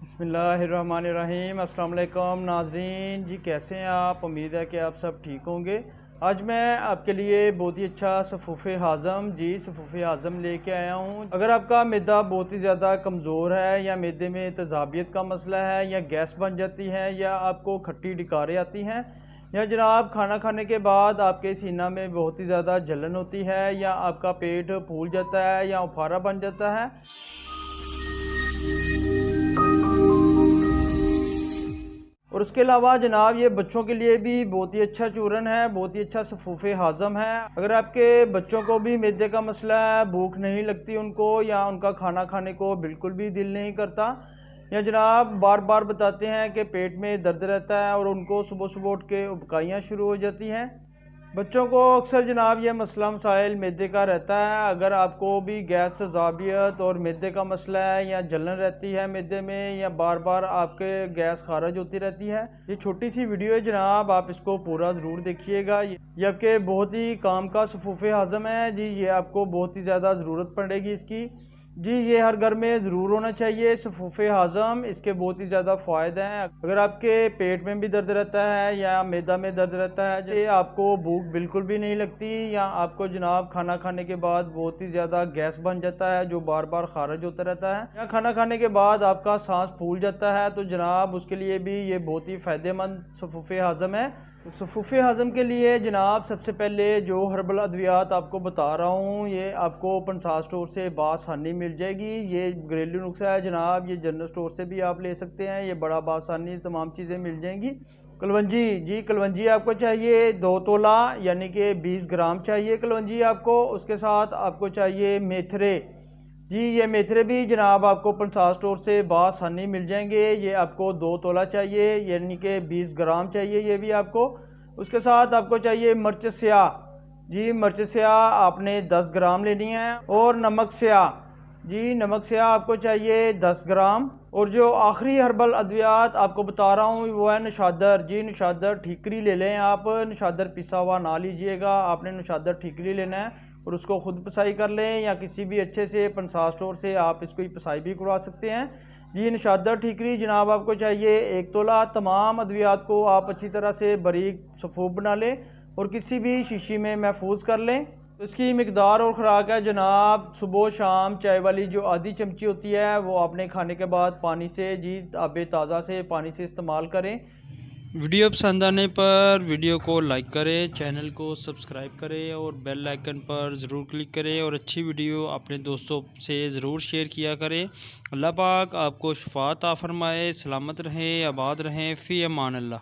बिस्मिल्लाहिर्रहमानिर्रहीम। अस्सलाम वालेकुम नाज़रीन जी, कैसे हैं आप? उम्मीद है कि आप सब ठीक होंगे। आज मैं आपके लिए बहुत ही अच्छा सफ़ूफ़े हाज़म लेके आया हूँ। अगर आपका मैदा बहुत ही ज़्यादा कमज़ोर है या मैदे में तेज़ाबियत का मसला है या गैस बन जाती है या आपको खट्टी डिकारें आती हैं या जनाब खाना खाने के बाद आपके सीना में बहुत ही ज़्यादा जलन होती है या आपका पेट फूल जाता है या उफारा बन जाता है, और उसके अलावा जनाब ये बच्चों के लिए भी बहुत ही अच्छा चूरन है, बहुत ही अच्छा सफ़ूफ़े हाज़म है। अगर आपके बच्चों को भी मैदे का मसला है, भूख नहीं लगती उनको या उनका खाना खाने को बिल्कुल भी दिल नहीं करता, या जनाब बार बार बताते हैं कि पेट में दर्द रहता है और उनको सुबह सुबह उठ के उबकाइयाँ शुरू हो जाती हैं, बच्चों को अक्सर जनाब ये मसला मसाइल मैदे का रहता है। अगर आपको भी गैस तेज़ाबियत और मैदे का मसला है या जलन रहती है मैदे में या बार बार आपके गैस खारिज होती रहती है, ये छोटी सी वीडियो है जनाब, आप इसको पूरा ज़रूर देखिएगा। ये आपके बहुत ही काम का सफ़ूफ़े हाज़म है जी, ये आपको बहुत ही ज़्यादा ज़रूरत पड़ेगी इसकी जी। ये हर घर में ज़रूर होना चाहिए सफ़ूफ़े हाज़म, इसके बहुत ही ज़्यादा फ़ायदे हैं। अगर आपके पेट में भी दर्द रहता है या मैदा में दर्द रहता है, जैसे आपको भूख बिल्कुल भी नहीं लगती या आपको जनाब खाना खाने के बाद बहुत ही ज़्यादा गैस बन जाता है जो बार बार खारिज होता रहता है, या खाना खाने के बाद आपका सांस फूल जाता है, तो जनाब उसके लिए भी ये बहुत ही फ़ायदेमंद सफ़ूफ़े हाज़म है। तो सफ़ूफ़े हाज़म के लिए जनाब सबसे पहले जो हर्बल अद्वियात आपको बता रहा हूँ, ये आपको पंसार स्टोर से बासानी मिल जाएगी। ये घरेलू नुस्खा है जनाब, ये जनरल स्टोर से भी आप ले सकते हैं, ये बड़ा बासानी तमाम चीज़ें मिल जाएंगी। कलवंजी जी, कलवंजी आपको चाहिए 2 तोला यानी कि 20 ग्राम चाहिए कलवंजी आपको। उसके साथ आपको चाहिए मेथरे जी, ये मेथरे भी जनाब आपको पंसार स्टोर से बासानी मिल जाएंगे। ये आपको 2 तोला चाहिए यानी कि 20 ग्राम चाहिए ये भी आपको। उसके साथ आपको चाहिए मिर्च स्याह जी, मिर्च स्याह आपने 10 ग्राम लेनी है, और नमक स्याह जी, नमक स्याह आपको चाहिए 10 ग्राम। और जो आखिरी हर्बल अद्वियात आपको बता रहा हूँ वो है नशादर जी, नशादर ठीकरी ले लें आप, नशादर पिसा हुआ ना लीजिएगा, आपने नशादर ठीकरी लेना है और उसको खुद पिसाई कर लें या किसी भी अच्छे से पंसार स्टोर से आप इसको पिसाई भी करवा सकते हैं जी। नशादर ठीकरी जनाब आपको चाहिए 1 तोला। तमाम अद्वियात को आप अच्छी तरह से बारीक सफ़ूफ बना लें और किसी भी शीशी में महफूज कर लें। तो इसकी मिकदार और ख़ुराक है जनाब, सुबह शाम चाय वाली जो आधी चमची होती है वो आपने खाने के बाद पानी से जी, आबे ताज़ा से पानी से इस्तेमाल करें। वीडियो पसंद आने पर वीडियो को लाइक करें, चैनल को सब्सक्राइब करें और बेल आइकन पर ज़रूर क्लिक करें और अच्छी वीडियो अपने दोस्तों से ज़रूर शेयर किया करें। अल्लाह पाक आपको शफ़ाअत अता फरमाए, सलामत रहें, आबाद रहें, फ़ी अमान अल्लाह।